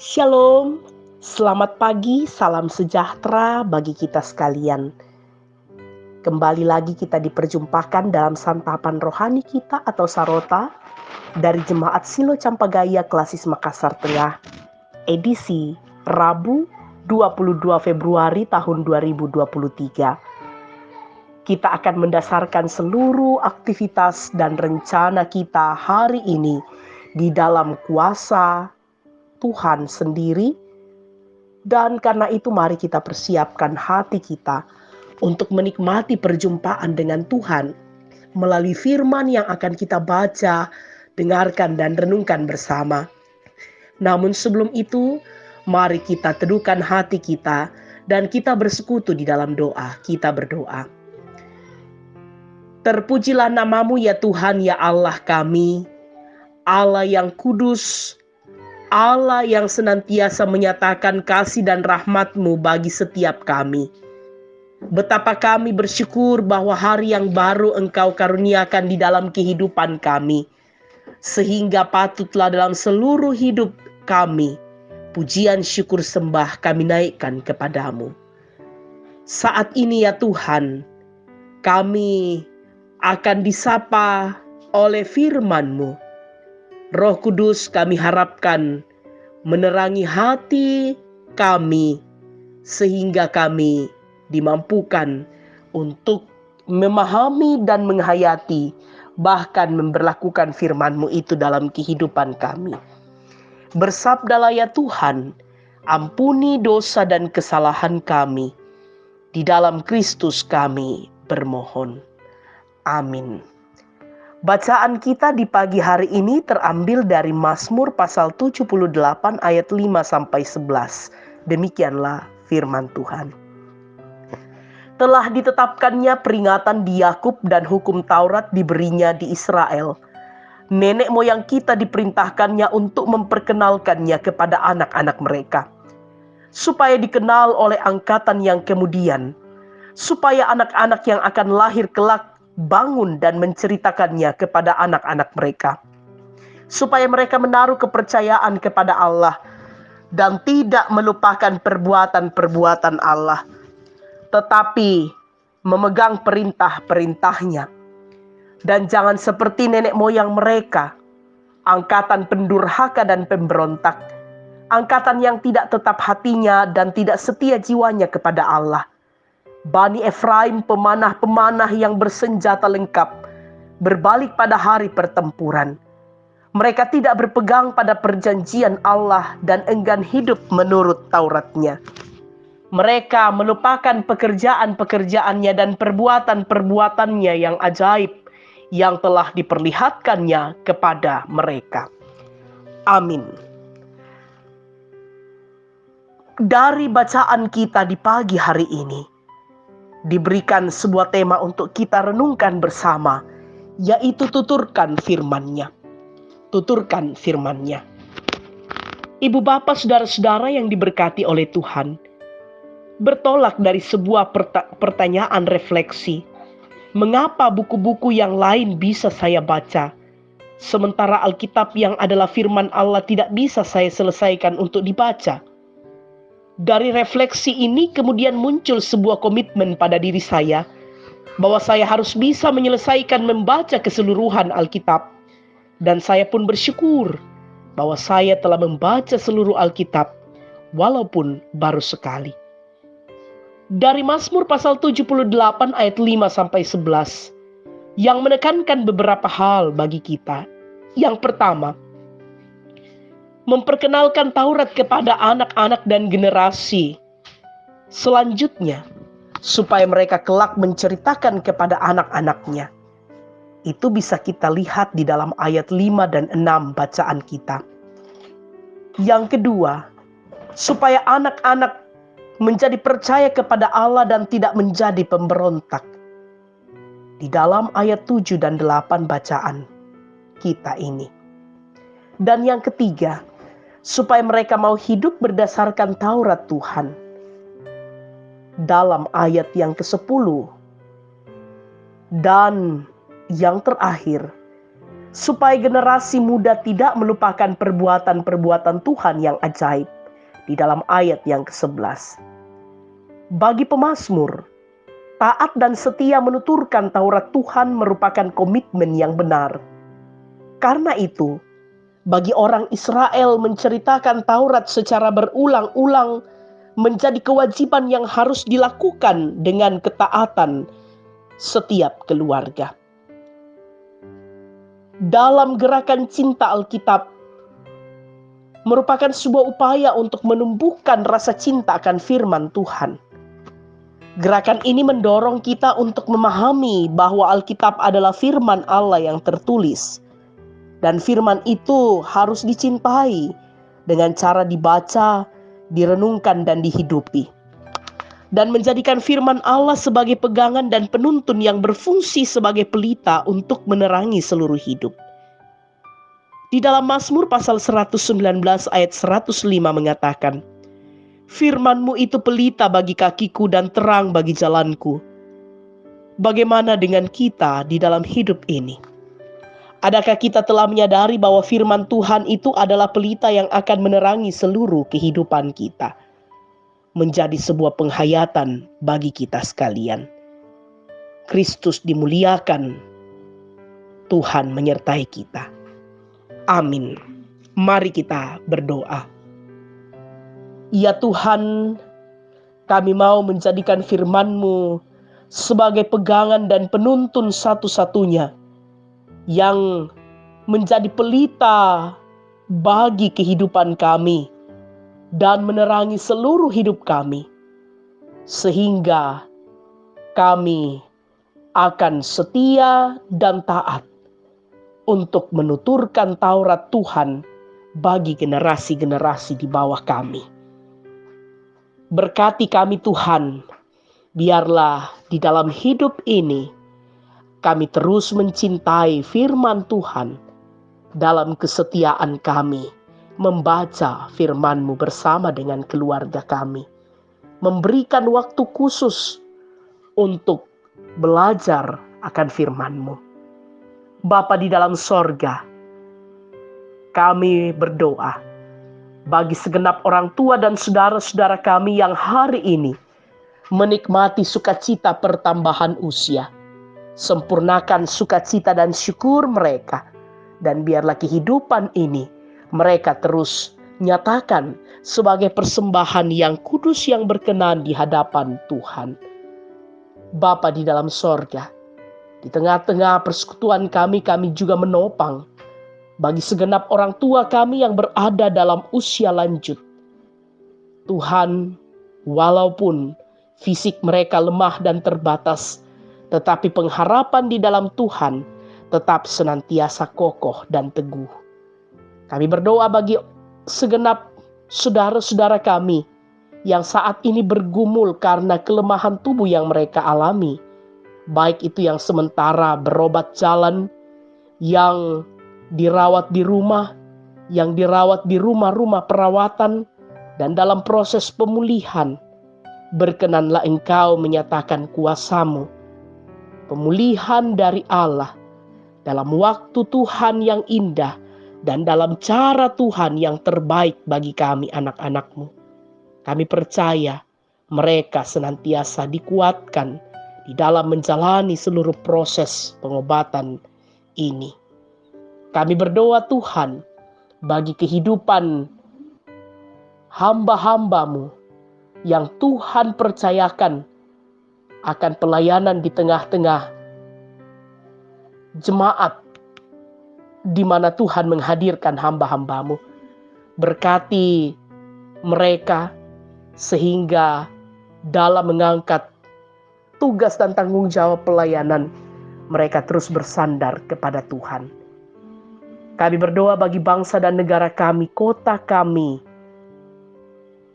Shalom, selamat pagi, salam sejahtera bagi kita sekalian. Kembali lagi kita diperjumpakan dalam santapan rohani kita atau sarota dari Jemaat Silo Campagaya Klasis Makassar Tengah, edisi Rabu 22 Februari tahun 2023. Kita akan mendasarkan seluruh aktivitas dan rencana kita hari ini di dalam kuasa Tuhan sendiri. Dan karena itu mari kita persiapkan hati kita untuk menikmati perjumpaan dengan Tuhan melalui firman yang akan kita baca, dengarkan dan renungkan bersama. Namun sebelum itu, mari kita teduhkan hati kita dan kita bersekutu di dalam doa. Kita berdoa. Terpujilah namamu ya Tuhan ya Allah kami, Allah yang kudus, Allah yang senantiasa menyatakan kasih dan rahmat-Mu bagi setiap kami. Betapa kami bersyukur bahwa hari yang baru Engkau karuniakan di dalam kehidupan kami, sehingga patutlah dalam seluruh hidup kami, pujian syukur sembah kami naikkan kepadamu. Saat ini ya Tuhan, kami akan disapa oleh firman-Mu. Roh Kudus kami harapkan menerangi hati kami sehingga kami dimampukan untuk memahami dan menghayati bahkan memberlakukan firman-Mu itu dalam kehidupan kami. Bersabdalah ya Tuhan, ampuni dosa dan kesalahan kami. Di dalam Kristus kami bermohon. Amin. Bacaan kita di pagi hari ini terambil dari Mazmur pasal 78 ayat 5-11. Demikianlah firman Tuhan. Telah ditetapkannya peringatan di Yakub dan hukum Taurat diberinya di Israel. Nenek moyang kita diperintahkannya untuk memperkenalkannya kepada anak-anak mereka, supaya dikenal oleh angkatan yang kemudian, supaya anak-anak yang akan lahir kelak bangun dan menceritakannya kepada anak-anak mereka, supaya mereka menaruh kepercayaan kepada Allah dan tidak melupakan perbuatan-perbuatan Allah, tetapi memegang perintah-perintahnya. Dan jangan seperti nenek moyang mereka, angkatan pendurhaka dan pemberontak, angkatan yang tidak tetap hatinya dan tidak setia jiwanya kepada Allah. Bani Efraim pemanah-pemanah yang bersenjata lengkap, berbalik pada hari pertempuran. Mereka tidak berpegang pada perjanjian Allah dan enggan hidup menurut Tauratnya. Mereka melupakan pekerjaan-pekerjaannya dan perbuatan-perbuatannya yang ajaib yang telah diperlihatkannya kepada mereka. Amin. Dari bacaan kita di pagi hari ini, diberikan sebuah tema untuk kita renungkan bersama, yaitu tuturkan firman-Nya. Tuturkan firman-Nya. Ibu bapak saudara-saudara yang diberkati oleh Tuhan, bertolak dari sebuah pertanyaan refleksi. Mengapa buku-buku yang lain bisa saya baca, sementara Alkitab yang adalah firman Allah tidak bisa saya selesaikan untuk dibaca? Dari refleksi ini kemudian muncul sebuah komitmen pada diri saya bahwa saya harus bisa menyelesaikan membaca keseluruhan Alkitab. Dan saya pun bersyukur bahwa saya telah membaca seluruh Alkitab walaupun baru sekali. Dari Mazmur pasal 78 ayat 5-11 yang menekankan beberapa hal bagi kita. Yang pertama, memperkenalkan Taurat kepada anak-anak dan generasi selanjutnya, supaya mereka kelak menceritakan kepada anak-anaknya. Itu bisa kita lihat di dalam ayat 5 dan 6 bacaan kita. Yang kedua, supaya anak-anak menjadi percaya kepada Allah dan tidak menjadi pemberontak. Di dalam ayat 7 dan 8 bacaan kita ini. Dan yang ketiga, supaya mereka mau hidup berdasarkan Taurat Tuhan. Dalam ayat yang ke-10. Dan yang terakhir, supaya generasi muda tidak melupakan perbuatan-perbuatan Tuhan yang ajaib. di dalam ayat yang ke-11. Bagi pemazmur, taat dan setia menuturkan Taurat Tuhan merupakan komitmen yang benar. Karena itu, bagi orang Israel menceritakan Taurat secara berulang-ulang menjadi kewajiban yang harus dilakukan dengan ketaatan setiap keluarga. Dalam gerakan cinta Alkitab merupakan sebuah upaya untuk menumbuhkan rasa cinta akan firman Tuhan. Gerakan ini mendorong kita untuk memahami bahwa Alkitab adalah firman Allah yang tertulis. Dan firman itu harus dicintai dengan cara dibaca, direnungkan, dan dihidupi. Dan menjadikan firman Allah sebagai pegangan dan penuntun yang berfungsi sebagai pelita untuk menerangi seluruh hidup. Di dalam Mazmur pasal 119 ayat 105 mengatakan, "Firman-Mu itu pelita bagi kakiku dan terang bagi jalanku." Bagaimana dengan kita di dalam hidup ini? Adakah kita telah menyadari bahwa firman Tuhan itu adalah pelita yang akan menerangi seluruh kehidupan kita? Menjadi sebuah penghayatan bagi kita sekalian. Kristus dimuliakan, Tuhan menyertai kita. Amin. Mari kita berdoa. Ya Tuhan, kami mau menjadikan firman-Mu sebagai pegangan dan penuntun satu-satunya yang menjadi pelita bagi kehidupan kami dan menerangi seluruh hidup kami, sehingga kami akan setia dan taat untuk menuturkan Taurat Tuhan bagi generasi-generasi di bawah kami. Berkati kami Tuhan, biarlah di dalam hidup ini kami terus mencintai firman Tuhan dalam kesetiaan kami membaca firman-Mu bersama dengan keluarga kami. Memberikan waktu khusus untuk belajar akan firman-Mu. Bapa di dalam sorga, kami berdoa bagi segenap orang tua dan saudara-saudara kami yang hari ini menikmati sukacita pertambahan usia. Sempurnakan sukacita dan syukur mereka. Dan biarlah kehidupan ini mereka terus nyatakan sebagai persembahan yang kudus yang berkenan di hadapan Tuhan. Bapa di dalam sorga, di tengah-tengah persekutuan kami juga menopang bagi segenap orang tua kami yang berada dalam usia lanjut. Tuhan, walaupun fisik mereka lemah dan terbatas, tetapi pengharapan di dalam Tuhan tetap senantiasa kokoh dan teguh. Kami berdoa bagi segenap saudara-saudara kami yang saat ini bergumul karena kelemahan tubuh yang mereka alami. Baik itu yang sementara berobat jalan, yang dirawat di rumah, yang dirawat di rumah-rumah perawatan, dan dalam proses pemulihan. Berkenanlah Engkau menyatakan kuasa-Mu, pemulihan dari Allah, dalam waktu Tuhan yang indah, dan dalam cara Tuhan yang terbaik bagi kami anak-anak-Mu. Kami percaya mereka senantiasa dikuatkan di dalam menjalani seluruh proses pengobatan ini. Kami berdoa Tuhan bagi kehidupan hamba-hamba-Mu yang Tuhan percayakan akan pelayanan di tengah-tengah jemaat di mana Tuhan menghadirkan hamba-hamba-Mu. Berkati mereka sehingga dalam mengangkat tugas dan tanggung jawab pelayanan, mereka terus bersandar kepada Tuhan. Kami berdoa bagi bangsa dan negara kami, kota kami.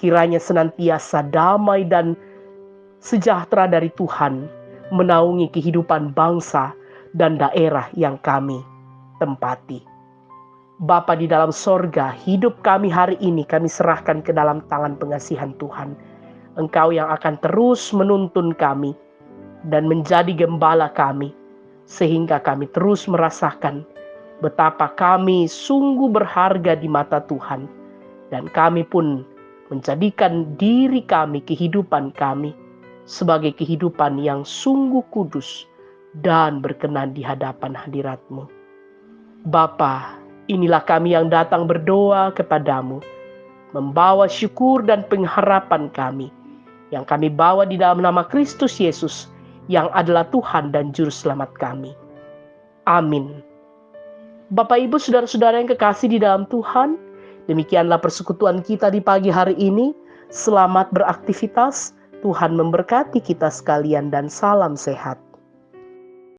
Kiranya senantiasa damai dan sejahtera dari Tuhan menaungi kehidupan bangsa dan daerah yang kami tempati. Bapa di dalam sorga, hidup kami hari ini kami serahkan ke dalam tangan pengasihan Tuhan. Engkau yang akan terus menuntun kami dan menjadi gembala kami, sehingga kami terus merasakan betapa kami sungguh berharga di mata Tuhan. Dan kami pun menjadikan diri kami, kehidupan kami, sebagai kehidupan yang sungguh kudus dan berkenan di hadapan hadirat-Mu. Bapa, inilah kami yang datang berdoa kepadamu, membawa syukur dan pengharapan kami, yang kami bawa di dalam nama Kristus Yesus, yang adalah Tuhan dan Juru Selamat kami. Amin. Bapak, Ibu, saudara-saudara yang kekasih di dalam Tuhan, demikianlah persekutuan kita di pagi hari ini. Selamat beraktivitas, Tuhan memberkati kita sekalian dan salam sehat.